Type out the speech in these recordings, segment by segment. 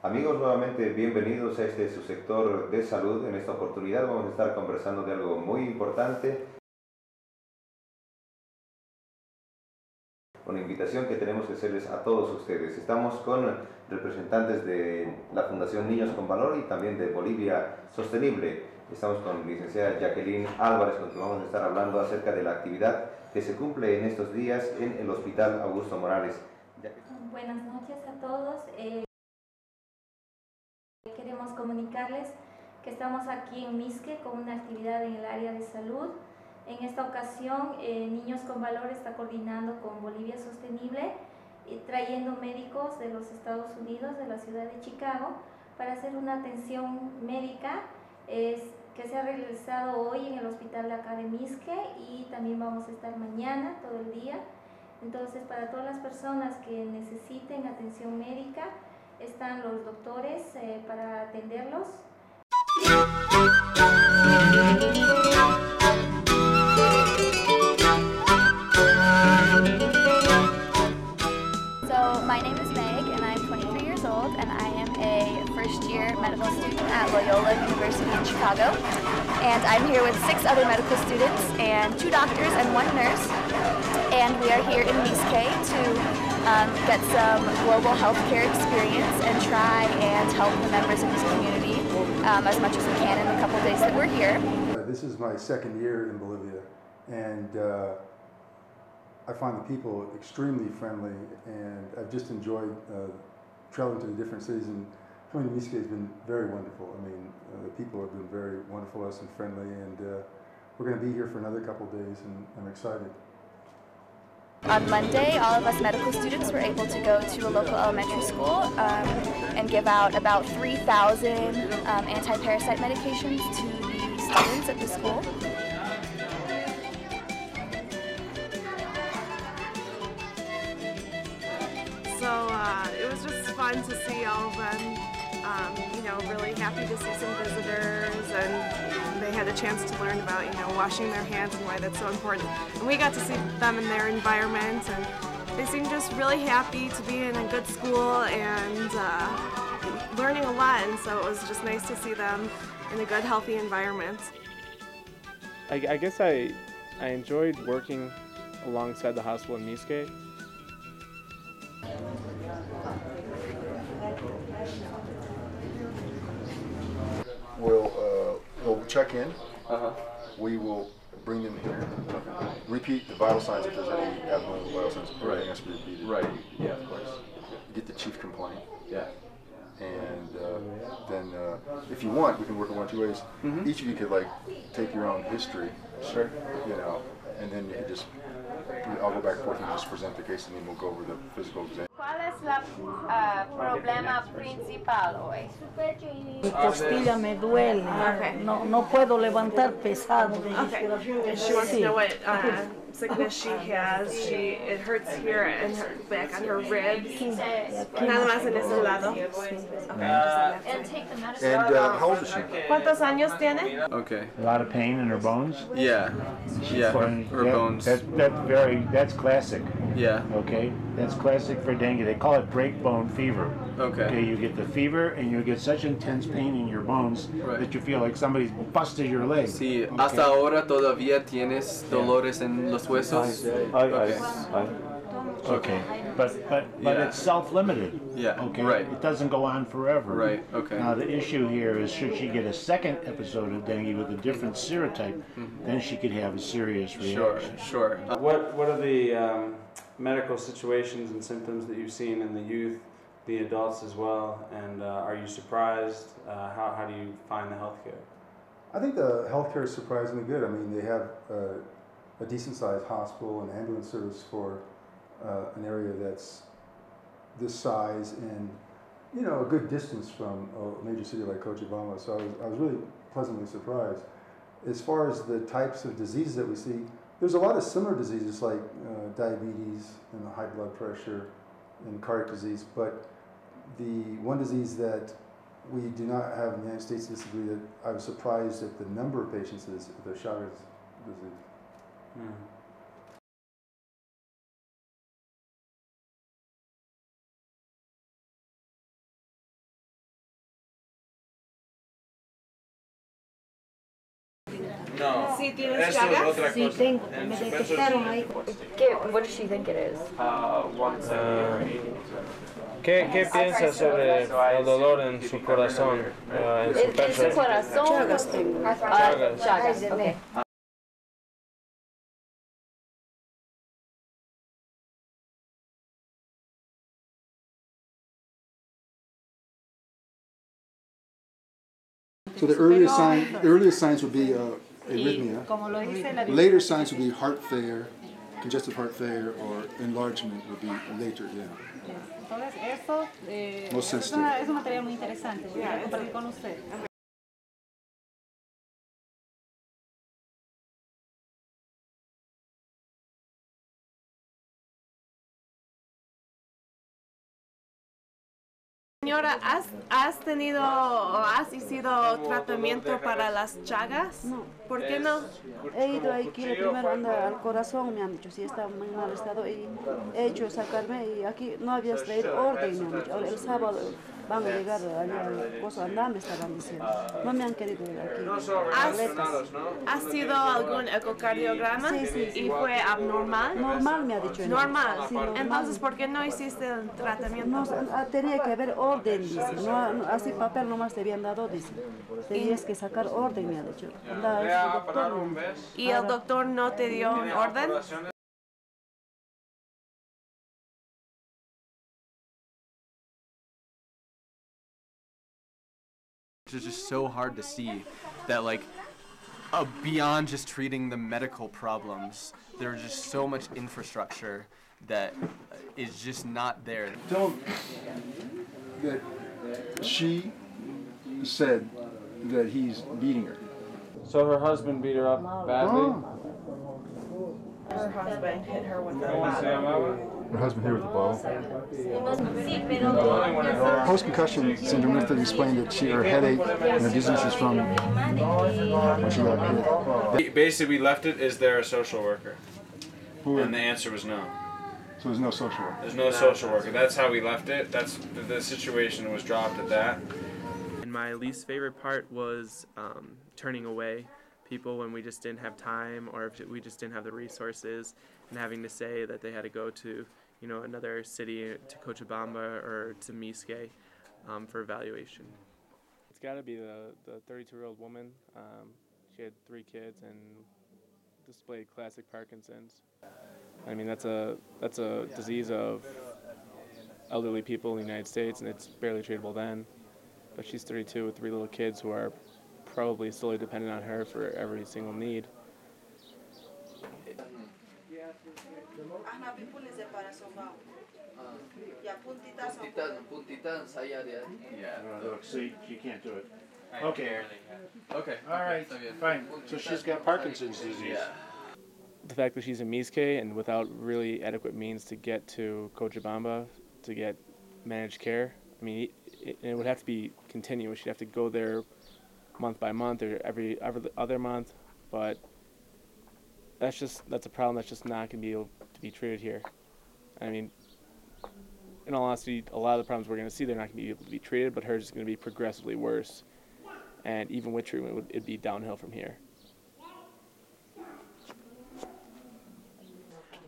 Amigos, nuevamente bienvenidos a este su sector de salud. En esta oportunidad vamos a estar conversando de algo muy importante. Una invitación que tenemos que hacerles a todos ustedes. Estamos con representantes de la Fundación Niños con Valor y también de Bolivia Sostenible. Estamos con licenciada Jacqueline Álvarez, con quien vamos a estar hablando acerca de la actividad que se cumple en estos días en el Hospital Augusto Morales. Buenas noches a todos. Queremos comunicarles que estamos aquí en Misque con una actividad en el área de salud. En esta ocasión, Niños con Valor está coordinando con Bolivia Sostenible, trayendo médicos de los Estados Unidos, de la ciudad de Chicago, para hacer una atención médica que se ha realizado hoy en el Hospital de acá de Misque, y también vamos a estar mañana todo el día. Entonces, para todas las personas que necesiten atención médica, están los doctores para atenderlos. So my name is Meg and I'm 23 years old and I am a first year medical student at Loyola University in Chicago. And I'm here with 6 other medical students and 2 doctors and 1 nurse. And we are here in Misque to get some global healthcare experience and try and help the members of this community as much as we can in the couple days that we're here. This is my second year in Bolivia, and I find the people extremely friendly, and I've just enjoyed traveling to the different cities, and coming to Misque has been very wonderful. I mean, the people have been very wonderful to us and friendly, and we're going to be here for another couple of days, and I'm excited. On Monday, all of us medical students were able to go to a local elementary school and give out about 3,000 anti-parasite medications to the students at the school. So it was just fun to see all of them, really happy to see some visitors, and they had a chance to learn about, washing their hands and why that's so important. And we got to see them in their environment, and they seemed just really happy to be in a good school and learning a lot, and so it was just nice to see them in a good, healthy environment. I guess I enjoyed working alongside the hospital in Misque. We'll check in. We will bring them here. Repeat the vital signs if there's any abnormal vital signs. Everything has to be repeated. Right, yeah, of course. Get the chief complaint. Yeah. And then if you want, we can work in one of 2 ways. Each of you could take your own history. Sure. And then you could just, I'll go back and forth and just present the case, and then we'll go over the physical exam. ¿Cuál es el problema principal hoy? Mi costilla me duele. No puedo levantar pesado. Okay. And she wants to know what sickness she has. It hurts here and her back on her ribs. Nada más en ese lado. And take the medicine. And how old is she? ¿Cuántos años tiene? Okay. A lot of pain in her bones? Yeah. Yeah, her bones. That's classic. Yeah. Okay? That's classic for dengue. They call it break bone fever. Okay. You get the fever and you get such intense pain in your bones that you feel like somebody's busted your leg. Sí, hasta ahora todavía tienes dolores en los huesos. Okay. But it's self-limited. Yeah. Okay. Right. It doesn't go on forever. Right. Okay. Now the issue here is, should she get a second episode of dengue with a different serotype, then she could have a serious reaction. Sure. What are the medical situations and symptoms that you've seen in the youth, the adults as well, and are you surprised? How do you find the healthcare? I think the healthcare is surprisingly good. I mean, they have a decent-sized hospital and ambulance service for an area that's this size and, a good distance from a major city like Cochabamba. So I was really pleasantly surprised. As far as the types of diseases that we see, there's a lot of similar diseases like diabetes and high blood pressure and cardiac disease, but the one disease that we do not have in the United States to this degree, that I was surprised at the number of patients, is the Chagas disease. No. ¿Sí tienes Eso es llagas? otra Sí, cosa. tengo. En Me su pecho detectaron sí. ahí. What does she think it is? ¿Qué piensa sobre el dolor en su corazón, en su En pecho? su corazón. Chagas tengo. Chagas, okay. So the earliest signs would be arrhythmia. Later signs would be heart failure, congestive heart failure, or enlargement would be later, yeah. Entonces eso Most sensitive. es un material muy interesante, yo quiero compartir con usted. Señora, ¿has tenido o has sido tratamiento para las chagas? No. ¿Por qué no? He ido aquí, primero anda al corazón, me han dicho, si está en muy mal estado, y he hecho sacarme, y aquí no habías traído orden, me han dicho. Ahora el sábado van a llegar allá al coso andar, me estaban diciendo. No me han querido ir aquí. ¿Has sido algún ecocardiograma? Sí, sí, sí. ¿Y fue abnormal? Normal me ha dicho. Normal. Sí, normal. Entonces, ¿por qué no hiciste el tratamiento? No, tenía que haber orden, dice. No, así papel nomás te habían dado, dice. Tenías que sacar orden, me ha dicho. ¿Y el doctor no te dio un orden? It's just so hard to see that, like, beyond just treating the medical problems, there's just so much infrastructure that is just not there. Tell them that she said that he's beating her. So her husband beat her up badly? Her husband hit her with a ¿Cómo se llamaba? Her husband here with the ball. Sí, pero Post-concussion syndrome, Mr. explained that her headache and her dizziness is from when she got hit. Basically, we left it, is there a social worker? Who- And the answer was no. So there's no social worker. There's no social worker. That's how we left it. That's the situation was dropped at that. And my least favorite part was turning away people when we just didn't have time, or if we just didn't have the resources, and having to say that they had to go to, you know, another city, to Cochabamba or to Miske for evaluation. It's got to be the 32-year-old woman. She had 3 kids and displayed classic Parkinson's. I mean, that's a disease of elderly people in the United States, and it's barely treatable then. But she's 32 with 3 little kids who are probably solely dependent on her for every single need. See, you can't do it. Okay. Okay. All right. Fine. So she's got Parkinson's disease. The fact that she's in Miske and without really adequate means to get to Cochabamba to get managed care, I mean, it would have to be continuous. She'd have to go there month by month or every other month, but that's a problem that's just not going to be able to be treated here. I mean, in all honesty, a lot of the problems we're going to see, they're not going to be able to be treated, but hers is going to be progressively worse. And even with treatment, it'd be downhill from here.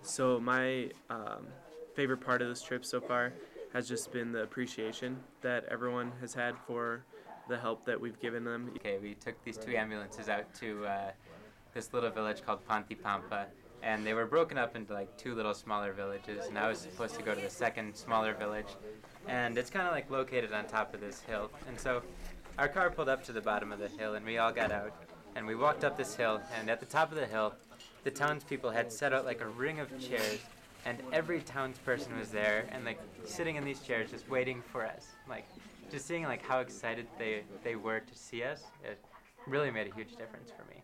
So my favorite part of this trip so far has just been the appreciation that everyone has had for the help that we've given them. Okay, we took these 2 ambulances out to this little village called Pantipampa, and they were broken up into like 2 little smaller villages, and I was supposed to go to the second smaller village, and it's kind of like located on top of this hill. And so our car pulled up to the bottom of the hill, and we all got out, and we walked up this hill, and at the top of the hill, the townspeople had set out like a ring of chairs, and every townsperson was there, and like sitting in these chairs just waiting for us. Like, just seeing like how excited they were to see us, it really made a huge difference for me.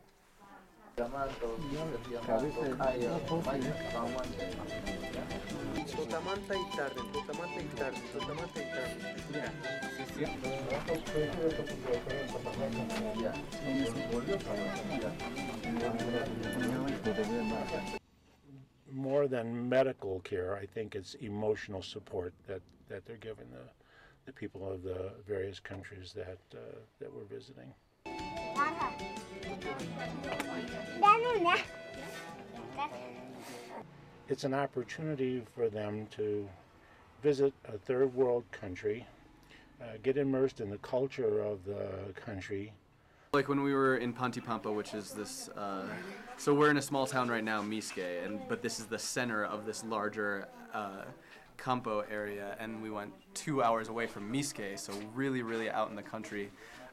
More than medical care, I think it's emotional support that they're giving the people of the various countries that we're visiting. It's an opportunity for them to visit a third world country, get immersed in the culture of the country. Like when we were in Pantipampa, which is this, so we're in a small town right now, Misque, but this is the center of this larger Campo area, and we went 2 hours away from Misque, so really, really out in the country.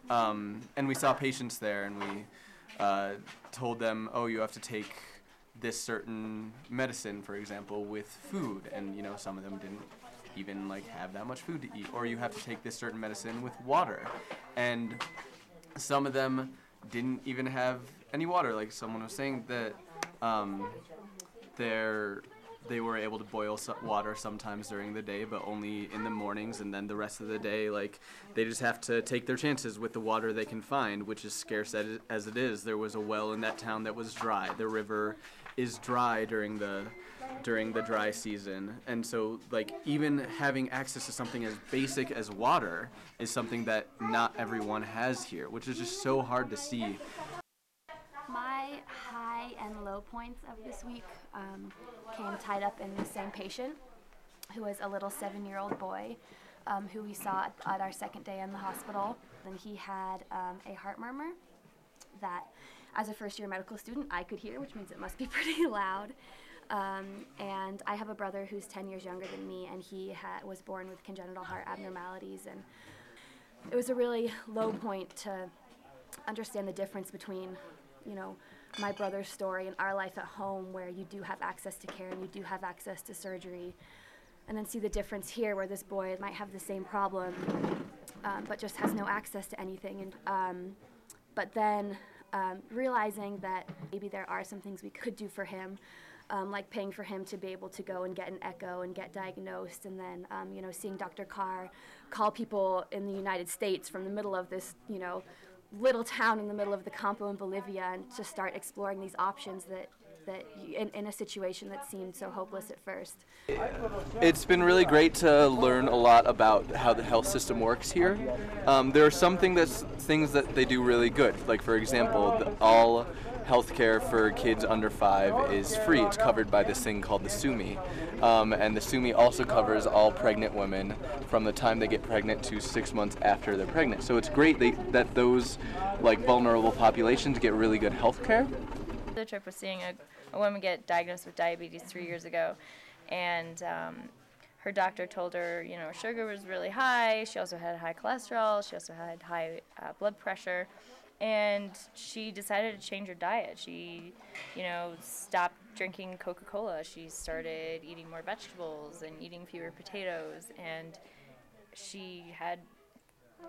And we saw patients there, and we told them, oh, you have to take this certain medicine, for example, with food, and you know, some of them didn't even like have that much food to eat, or you have to take this certain medicine with water, and some of them didn't even have any water. Like someone was saying that they were able to boil water sometimes during the day, but only in the mornings, and then the rest of the day, like, they just have to take their chances with the water they can find, which is scarce as it is. There was a well in that town that was dry. The river is dry during the dry season, and so like even having access to something as basic as water is something that not everyone has here, which is just so hard to see. My high and low points of this week came tied up in the same patient, who was a little 7-year-old boy who we saw at our second day in the hospital. And he had a heart murmur that, as a first-year medical student, I could hear, which means it must be pretty loud. And I have a brother who's 10 years younger than me, and he was born with congenital heart abnormalities. And it was a really low point to understand the difference between, you know, my brother's story and our life at home, where you do have access to care and you do have access to surgery, and then see the difference here where this boy might have the same problem but just has no access to anything. And but then realizing that maybe there are some things we could do for him, like paying for him to be able to go and get an echo and get diagnosed, and then you know, seeing Dr. Carr call people in the United States from the middle of this, you know, little town in the middle of the Campo in Bolivia, and to start exploring these options that in a situation that seemed so hopeless at first. It's been really great to learn a lot about how the health system works here. There are some things that they do really good. Like, for example, all healthcare for kids under 5 is free. It's covered by this thing called the SUMI. And the SUMI also covers all pregnant women from the time they get pregnant to 6 months after they're pregnant. So it's great that those like vulnerable populations get really good healthcare. The trip was seeing a woman get diagnosed with diabetes 3 years ago, and her doctor told her, you know, her sugar was really high. She also had high cholesterol. She also had high blood pressure. And she decided to change her diet. She, you know, stopped drinking Coca-Cola. She started eating more vegetables and eating fewer potatoes. And she had,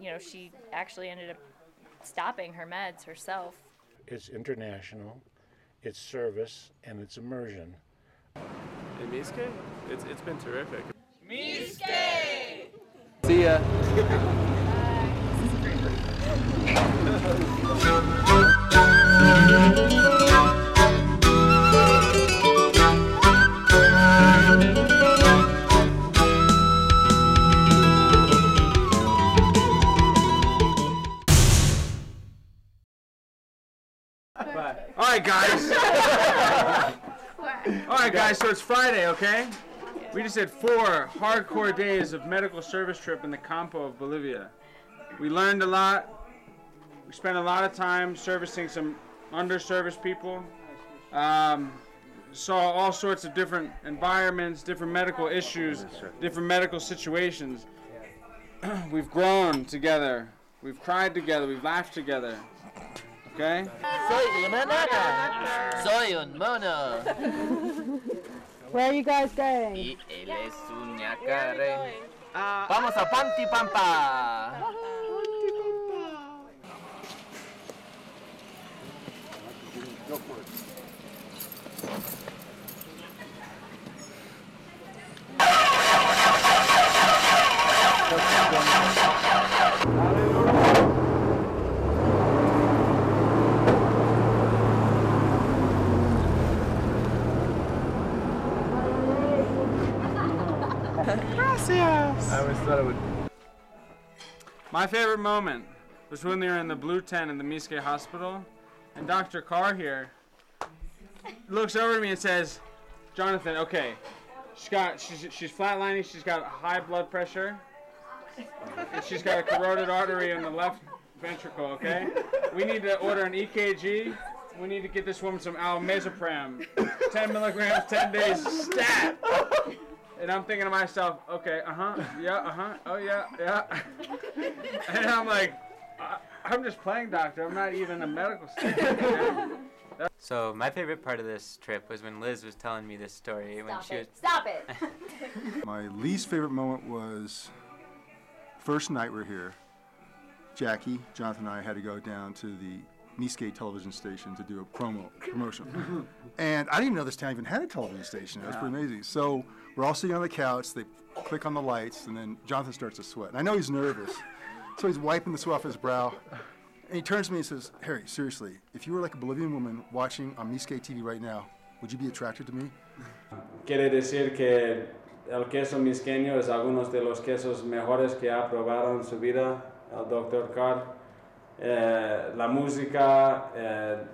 you know, she actually ended up stopping her meds herself. It's international, it's service, and it's immersion. In Misque, it's been terrific. Misque! See ya. Alright guys. Alright guys, so it's Friday, okay? We just had 4 hardcore days of medical service trip in the Campo of Bolivia. We learned a lot. We spent a lot of time servicing some underserviced people. Saw all sorts of different environments, different medical issues, different medical situations. We've grown together. We've cried together. We've laughed together. Okay? Soy una nana. Soy un mono. Where are you guys going? Y él es un ñacare. Vamos a Pantipampa. Go for it. Gracias. I always thought it would. My favorite moment was when they were in the blue tent in the Miske Hospital, and Dr. Carr here looks over at me and says, Jonathan, okay, she's flatlining, she's got high blood pressure, and she's got a carotid artery in the left ventricle, okay? We need to order an EKG. We need to get this woman some almazepam, 10 milligrams, 10 days, stat. And I'm thinking to myself, okay, oh yeah. And I'm like, I'm just playing doctor. I'm not even a medical student. So my favorite part of this trip was when Liz was telling me this story. Stop it! My least favorite moment was first night we're here. Jackie, Jonathan, and I had to go down to the Miske television station to do a promotion. And I didn't even know this town even had a television station. It was pretty amazing. So we're all sitting on the couch, they click on the lights, and then Jonathan starts to sweat. And I know he's nervous, so he's wiping the sweat off his brow. And he turns to me and says, Harry, seriously, if you were like a Bolivian woman watching on Miske TV right now, would you be attracted to me? Quiere decir que el queso misqueño es algunos de los quesos mejores que ha probado en su vida el Dr. Carr. La música,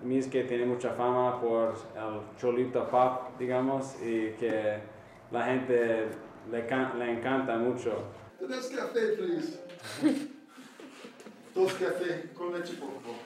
Miske tiene mucha fama por el cholito pop, digamos, y que la gente le encanta mucho. Dos café, please. Dos café con leche, por favor.